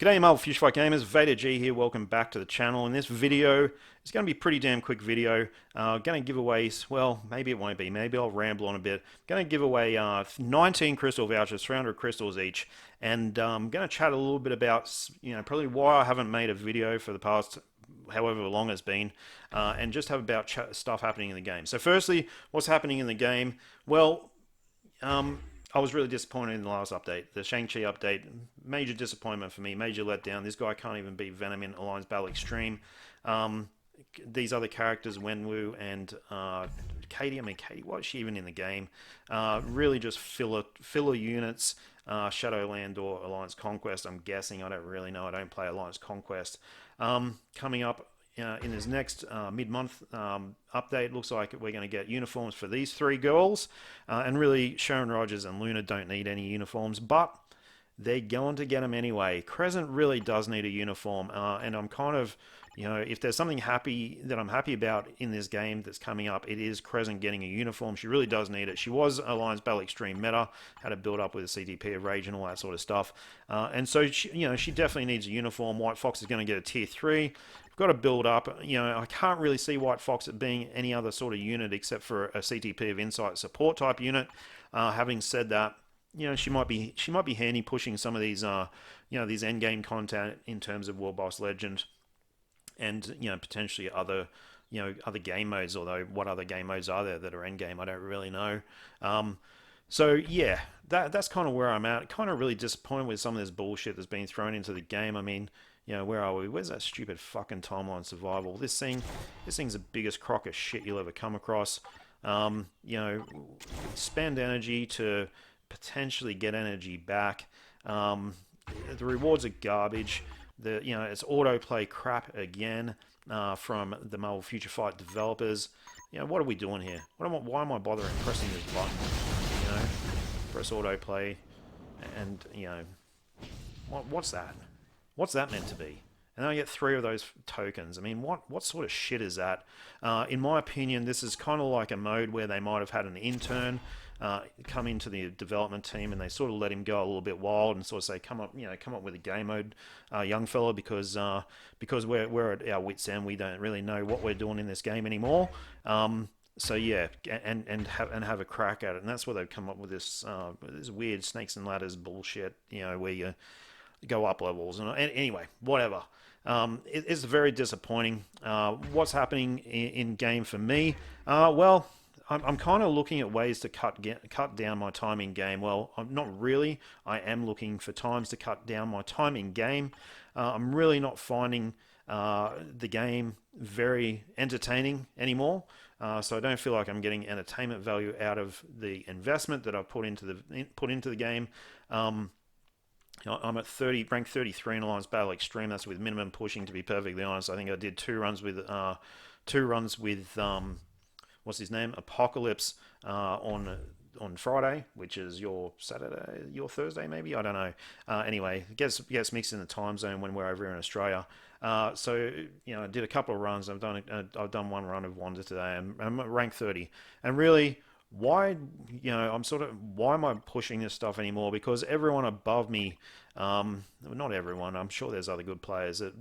G'day Marvel Future Fight Gamers, VaderG here, welcome back to the channel. In this video, it's going to be a pretty damn quick video. Going to give away, well, maybe it won't be, maybe I'll ramble on a bit. Going to give away 19 crystal vouchers, 300 crystals each, and I'm going to chat a little bit about, probably why I haven't made a video for the past however long it's been, and just have about stuff happening in the game. So firstly, what's happening in the game? Well, I was really disappointed in the last update. The Shang-Chi update, major disappointment for me, major letdown. This guy can't even beat Venom in Alliance Battle Extreme. These other characters, Wenwu and Katie, Katie, why is she even in the game? Really just filler units, Shadowland or Alliance Conquest, I'm guessing. I don't really know. I don't play Alliance Conquest. Coming up in this next mid-month update, looks like we're going to get uniforms for these three girls, and really Sharon Rogers and Luna don't need any uniforms, but they're going to get them anyway. Crescent really does need a uniform, and I'm kind of, if there's something that I'm happy about in this game that's coming up, it is Crescent getting a uniform. She really does need it. She was Alliance Battle Extreme meta, had to build up with a CTP of Rage and all that sort of stuff, and so she definitely needs a uniform. White Fox is going to get a tier 3. Got to build up. I can't really see White Fox being any other sort of unit except for a CTP of Insight support type unit. Having said that, she might be handy pushing some of these these end game content in terms of World Boss Legend, and potentially other other game modes. Although what other game modes are there that are end game, I don't really know. So yeah, that's kind of where I'm at. Kind of really disappointed with some of this bullshit that's been thrown into the game. I mean, where are we? Where's that stupid fucking timeline survival? This thing's the biggest crock of shit you'll ever come across. Spend energy to potentially get energy back. The rewards are garbage. It's autoplay crap again from the Marvel Future Fight developers. What are we doing here? Why am I bothering pressing this button? Press autoplay, and what's that? What's that meant to be? And then I get 3 of those tokens. I mean, what sort of shit is that? In my opinion, this is kind of like a mode where they might have had an intern come into the development team, and they sort of let him go a little bit wild and sort of say, come up with a game mode, young fella, because we're at our wits' end. We don't really know what we're doing in this game anymore. So yeah, and have a crack at it, and that's where they've come up with this weird snakes and ladders bullshit. Where you go up levels, and anyway, whatever. It's very disappointing. What's happening in game for me? Well, I'm kind of looking at ways to cut down my time in game. Well, I'm not really. I am looking for times to cut down my time in game. I'm really not finding the game very entertaining anymore. So I don't feel like I'm getting entertainment value out of the investment that I've put into the game. I'm at rank 33 in Alliance Battle Extreme. That's with minimum pushing, to be perfectly honest. I think I did 2 runs with what's his name, Apocalypse, on Friday, which is your Saturday, your Thursday maybe, I don't know. Anyway, it gets mixed in the time zone when we're over here in Australia. So I did a couple of runs. I've done 1 run of Wonder today, and I'm at rank 30. And really, why am I pushing this stuff anymore? Because everyone above me, not everyone, I'm sure there's other good players that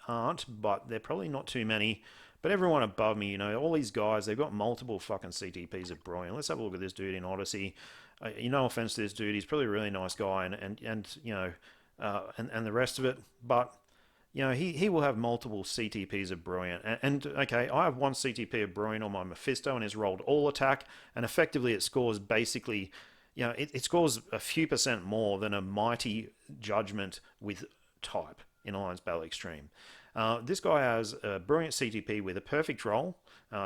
aren't, but they're probably not too many. But everyone above me, all these guys, they've got multiple fucking CTPs of brilliant. Let's have a look at this dude in Odyssey. No offense to this dude, he's probably a really nice guy, and the rest of it, but he will have multiple CTPs of Brilliant. And okay, I have 1 CTP of Brilliant on my Mephisto, and it's rolled all attack, and effectively it scores basically, it scores a few % more than a Mighty Judgment with type in Alliance Battle Extreme. This guy has a Brilliant CTP with a perfect roll,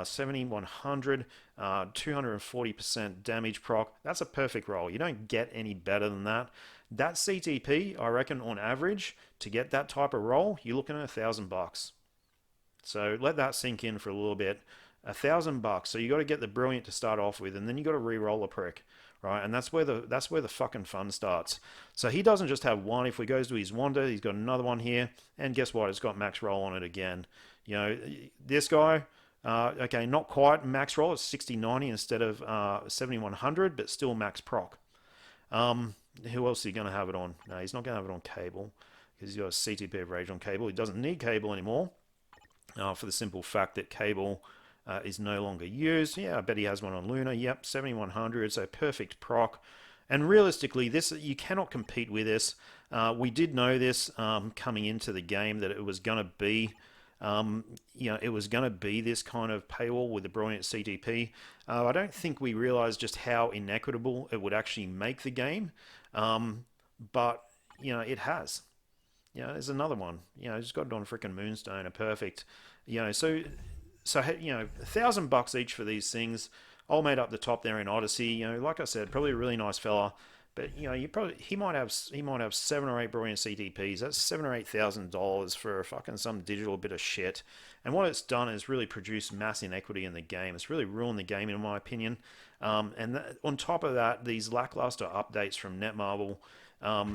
70, 100, 240% damage proc. That's a perfect roll. You don't get any better than that. That CTP, I reckon, on average, to get that type of roll, you're looking at $1,000. So let that sink in for a little bit. $1,000. So you got to get the Brilliant to start off with, and then you got to re-roll a prick, right? And that's where the fucking fun starts. So he doesn't just have 1. If we goes to his Wonder, he's got another one here, and guess what? It's got max roll on it again. This guy. Okay, not quite max roll. It's 60-90 instead of 70-100, but still max proc. Who else is he going to have it on? No, he's not going to have it on Cable. because he's got a CTP of Rage on cable. He doesn't need cable anymore, for the simple fact that cable is no longer used. Yeah, I bet he has one on Luna. Yep, 7100, so perfect proc. And realistically, this, you cannot compete with this. We did know this coming into the game, that it was going to be, it was going to be this kind of paywall with the Brilliant CTP. I don't think we realized just how inequitable it would actually make the game, but it has. There's another one. It's got it on freaking Moonstone, a perfect. So $1,000 each for these things, all made up the top there in Odyssey. Like I said, probably a really nice fella, but he might have 7 or 8 Brilliant CTPs. That's $7 or $8,000 for fucking some digital bit of shit. And what it's done is really produced mass inequity in the game. It's really ruined the game, in my opinion. On top of that, these lackluster updates from Netmarble, are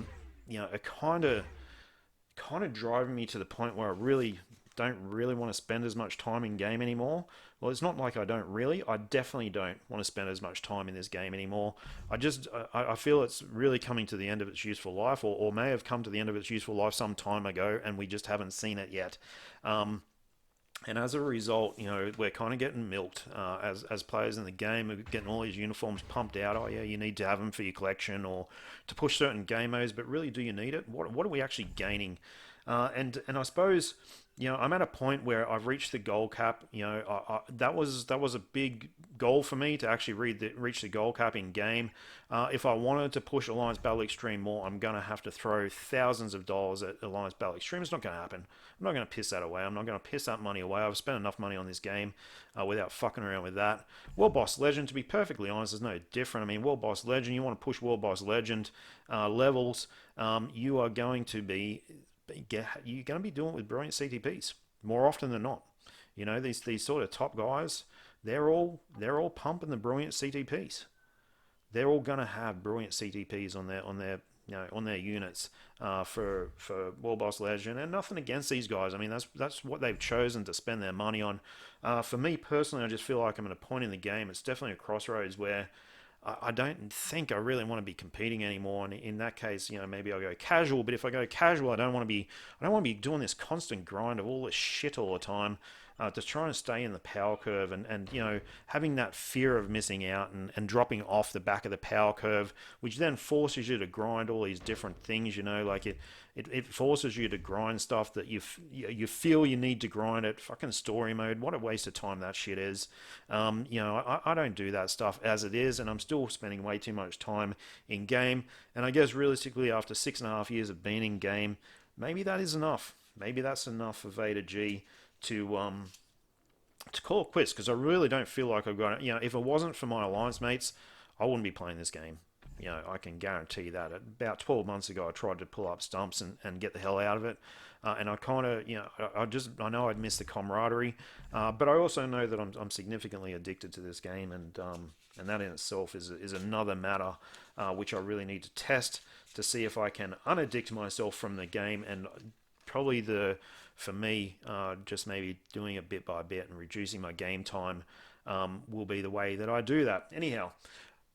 kind of driving me to the point where I really don't really want to spend as much time in game anymore. Well, it's not like I definitely don't want to spend as much time in this game anymore. I feel it's really coming to the end of its useful life, or may have come to the end of its useful life some time ago, and we just haven't seen it yet. And as a result, we're kind of getting milked as players in the game. We're getting all these uniforms pumped out. Oh yeah, you need to have them for your collection or to push certain game modes. But really, do you need it? What are we actually gaining? And I suppose I'm at a point where I've reached the goal cap. That was a big goal for me, to actually reach the goal cap in game. If I wanted to push Alliance Battle Extreme more, I'm going to have to throw thousands of dollars at Alliance Battle Extreme. It's not going to happen. I'm not going to piss that away. I'm not going to piss that money away. I've spent enough money on this game without fucking around with that. World Boss Legend, to be perfectly honest, is no different. I mean, World Boss Legend, you want to push World Boss Legend levels, you are going to be doing it with Brilliant CTPs more often than not. These sort of top guys, they're all pumping the Brilliant CTPs. They're all going to have Brilliant CTPs on their units for World Boss Legend, and nothing against these guys. I mean, that's what they've chosen to spend their money on. For me personally, I just feel like I'm at a point in the game. It's definitely a crossroads where I don't think I really want to be competing anymore. And in that case, maybe I'll go casual. But if I go casual, I don't want to be doing this constant grind of all this shit all the time. Just trying to stay in the power curve and having that fear of missing out and dropping off the back of the power curve, which then forces you to grind all these different things. Like it forces you to grind stuff that you feel you need to grind it. Fucking story mode, what a waste of time that shit is. I don't do that stuff as it is, and I'm still spending way too much time in game. And I guess realistically, after 6.5 years of being in game, maybe that is enough. Maybe that's enough for VaderG to call it quits, because I really don't feel like I've got it. If it wasn't for my alliance mates, I wouldn't be playing this game. I can guarantee that. About 12 months ago, I tried to pull up stumps and get the hell out of it. And I kind of, I know I'd miss the camaraderie, but I also know that I'm significantly addicted to this game, and that in itself is another matter which I really need to test to see if I can unaddict myself from the game. And probably for me, just maybe doing it bit by bit and reducing my game time will be the way that I do that. Anyhow,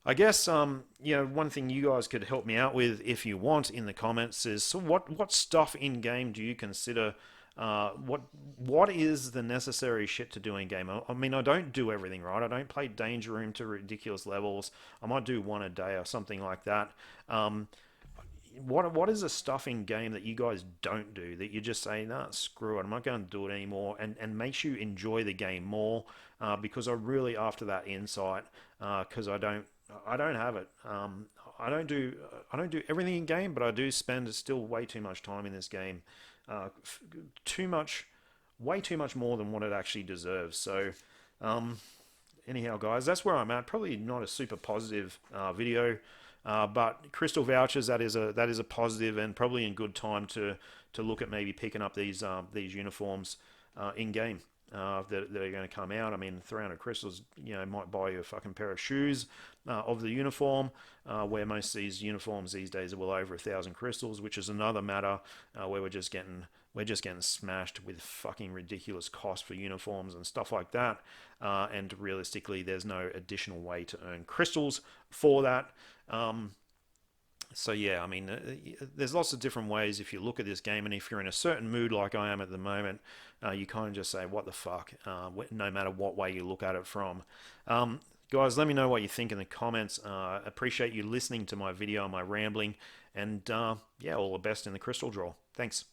I guess one thing you guys could help me out with, if you want, in the comments is, so what stuff in game do you consider? What is the necessary shit to do in game? I mean, I don't do everything right. I don't play Danger Room to ridiculous levels. I might do one a day or something like that. What is the stuff in game that you guys don't do, that you just say, nah, screw it, I'm not going to do it anymore, and makes you enjoy the game more? Because I really, after that insight, because I don't have it. I don't do everything in game, but I do spend still way too much time in this game. Way too much more than what it actually deserves. So, anyhow, guys, that's where I'm at. Probably not a super positive video. But Crystal Vouchers, that is a positive, and probably in good time to look at maybe picking up these uniforms in game that are going to come out. I mean, 300 crystals, might buy you a fucking pair of shoes of the uniform. Where most of these uniforms these days are well over 1,000 crystals, which is another matter where we're just getting smashed with fucking ridiculous cost for uniforms and stuff like that. And realistically, there's no additional way to earn crystals for that. So yeah, I mean, there's lots of different ways if you look at this game, and if you're in a certain mood like I am at the moment, you kind of just say, "What the fuck?" No matter what way you look at it from. Guys, let me know what you think in the comments. Appreciate you listening to my video, my rambling, and yeah, all the best in the crystal draw. Thanks.